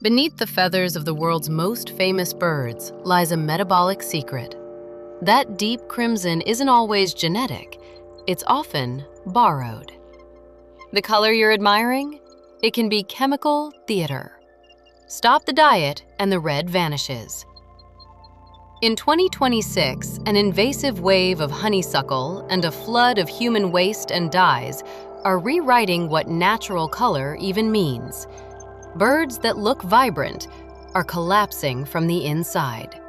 Beneath the feathers of the world's most famous birds lies a metabolic secret. That deep crimson isn't always genetic, it's often borrowed. The color you're admiring? It can be chemical theater. Stop the diet and the red vanishes. In 2026, an invasive wave of honeysuckle and a flood of human waste and dyes are rewriting what natural color even means. Birds that look vibrant are collapsing from the inside.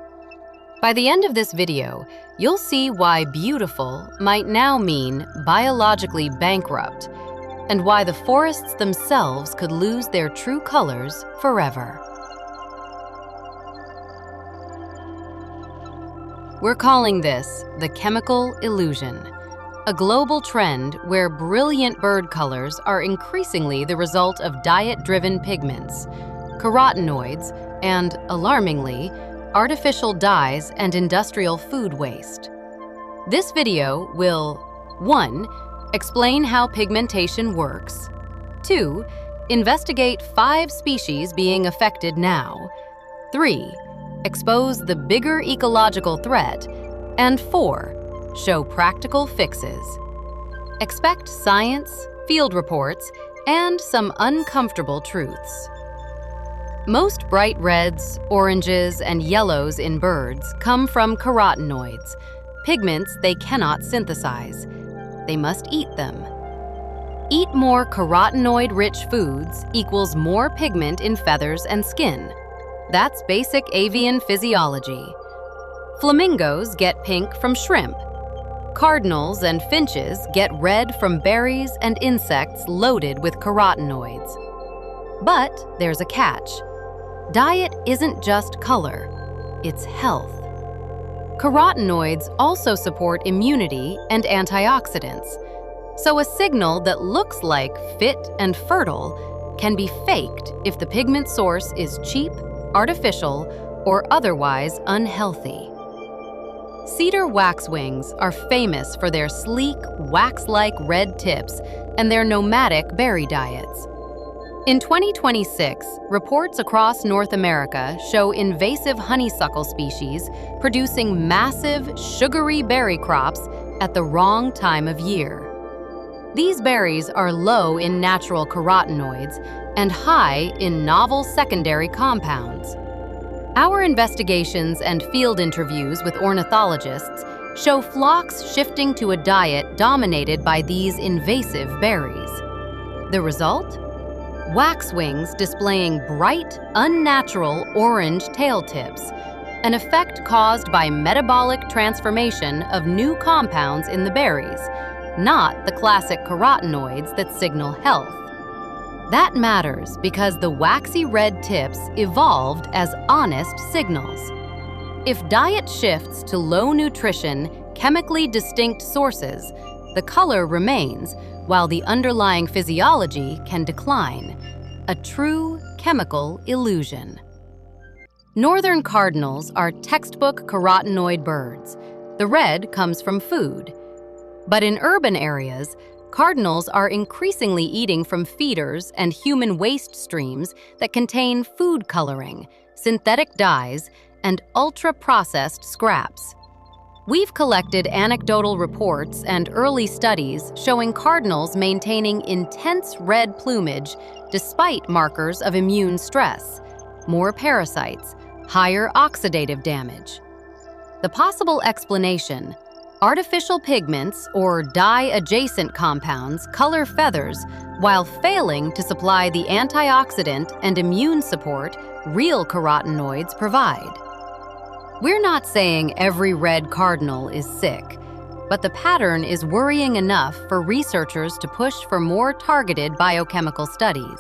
By the end of this video, you'll see why beautiful might now mean biologically bankrupt, and why the forests themselves could lose their true colors forever. We're calling this the chemical illusion, a global trend where brilliant bird colors are increasingly the result of diet-driven pigments, carotenoids, and, alarmingly, artificial dyes and industrial food waste. This video will 1. Explain how pigmentation works, 2. Investigate 5 species being affected now, 3. Expose the bigger ecological threat, and 4. Show practical fixes. Expect science, field reports, and some uncomfortable truths. Most bright reds, oranges, and yellows in birds come from carotenoids, pigments they cannot synthesize. They must eat them. Eat more carotenoid-rich foods equals more pigment in feathers and skin. That's basic avian physiology. Flamingos get pink from shrimp. Cardinals and finches get red from berries and insects loaded with carotenoids. But there's a catch. Diet isn't just color, it's health. Carotenoids also support immunity and antioxidants. So a signal that looks like fit and fertile can be faked if the pigment source is cheap, artificial, or otherwise unhealthy. Cedar waxwings are famous for their sleek, wax-like red tips and their nomadic berry diets. In 2026, reports across North America show invasive honeysuckle species producing massive, sugary berry crops at the wrong time of year. These berries are low in natural carotenoids and high in novel secondary compounds. Our investigations and field interviews with ornithologists show flocks shifting to a diet dominated by these invasive berries. The result? Waxwings displaying bright, unnatural orange tail tips, an effect caused by metabolic transformation of new compounds in the berries, not the classic carotenoids that signal health. That matters because the waxy red tips evolved as honest signals. If diet shifts to low nutrition, chemically distinct sources, the color remains, while the underlying physiology can decline. A true chemical illusion. Northern cardinals are textbook carotenoid birds. The red comes from food. But in urban areas, cardinals are increasingly eating from feeders and human waste streams that contain food coloring, synthetic dyes, and ultra-processed scraps. We've collected anecdotal reports and early studies showing cardinals maintaining intense red plumage despite markers of immune stress, more parasites, higher oxidative damage. The possible explanation: artificial pigments or dye-adjacent compounds color feathers while failing to supply the antioxidant and immune support real carotenoids provide. We're not saying every red cardinal is sick, but the pattern is worrying enough for researchers to push for more targeted biochemical studies.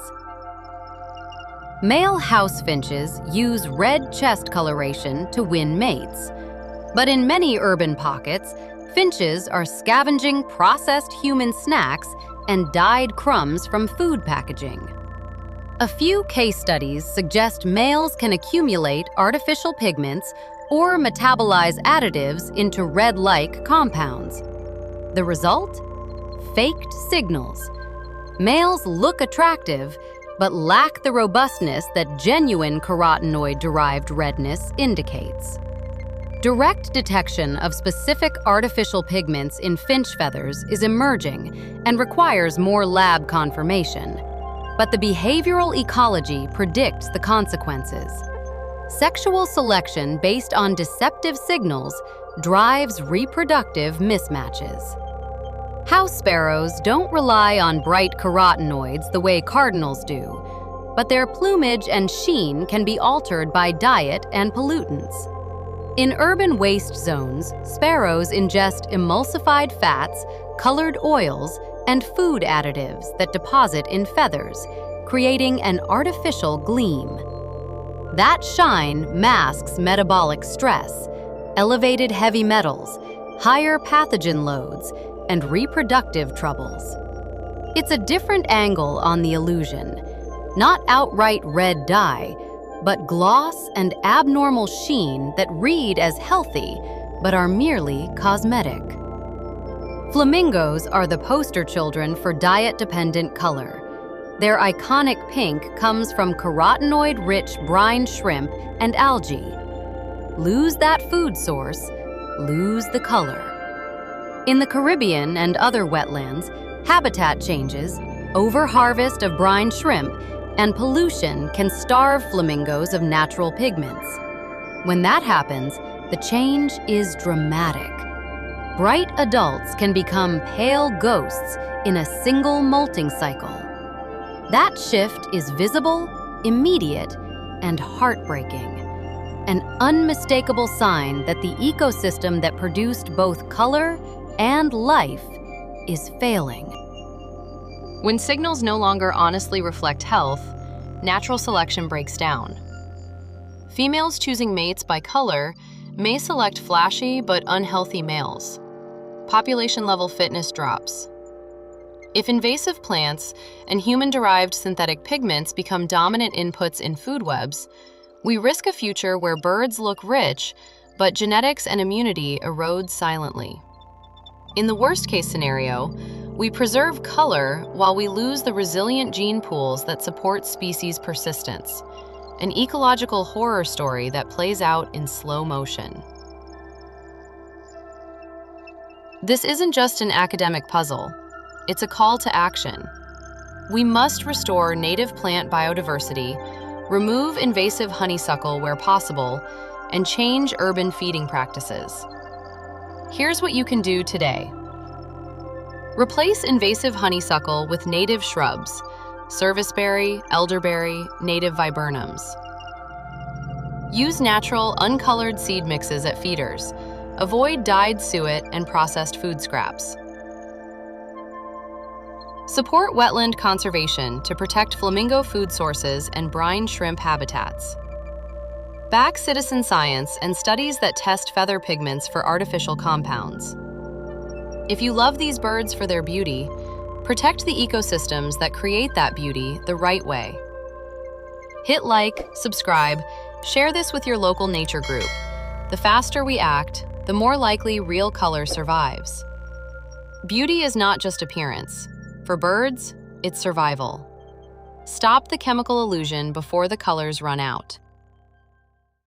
Male house finches use red chest coloration to win mates. But in many urban pockets, finches are scavenging processed human snacks and dyed crumbs from food packaging. A few case studies suggest males can accumulate artificial pigments or metabolize additives into red-like compounds. The result? Faked signals. Males look attractive, but lack the robustness that genuine carotenoid-derived redness indicates. Direct detection of specific artificial pigments in finch feathers is emerging and requires more lab confirmation. But the behavioral ecology predicts the consequences. Sexual selection based on deceptive signals drives reproductive mismatches. House sparrows don't rely on bright carotenoids the way cardinals do, but their plumage and sheen can be altered by diet and pollutants. In urban waste zones, sparrows ingest emulsified fats, colored oils, and food additives that deposit in feathers, creating an artificial gleam. That shine masks metabolic stress, elevated heavy metals, higher pathogen loads, and reproductive troubles. It's a different angle on the illusion, not outright red dye, but gloss and abnormal sheen that read as healthy but are merely cosmetic. Flamingos are the poster children for diet-dependent color. Their iconic pink comes from carotenoid-rich brine shrimp and algae. Lose that food source, lose the color. In the Caribbean and other wetlands, habitat changes, overharvest of brine shrimp, and pollution can starve flamingos of natural pigments. When that happens, the change is dramatic. Bright adults can become pale ghosts in a single molting cycle. That shift is visible, immediate, and heartbreaking. An unmistakable sign that the ecosystem that produced both color and life is failing. When signals no longer honestly reflect health, natural selection breaks down. Females choosing mates by color may select flashy but unhealthy males. Population-level fitness drops. If invasive plants and human-derived synthetic pigments become dominant inputs in food webs, we risk a future where birds look rich, but genetics and immunity erode silently. In the worst-case scenario, we preserve color while we lose the resilient gene pools that support species persistence, an ecological horror story that plays out in slow motion. This isn't just an academic puzzle, it's a call to action. We must restore native plant biodiversity, remove invasive honeysuckle where possible, and change urban feeding practices. Here's what you can do today. Replace invasive honeysuckle with native shrubs, serviceberry, elderberry, native viburnums. Use natural, uncolored seed mixes at feeders. Avoid dyed suet and processed food scraps. Support wetland conservation to protect flamingo food sources and brine shrimp habitats. Back citizen science and studies that test feather pigments for artificial compounds. If you love these birds for their beauty, protect the ecosystems that create that beauty the right way. Hit like, subscribe, share this with your local nature group. The faster we act, the more likely real color survives. Beauty is not just appearance. For birds, it's survival. Stop the chemical illusion before the colors run out.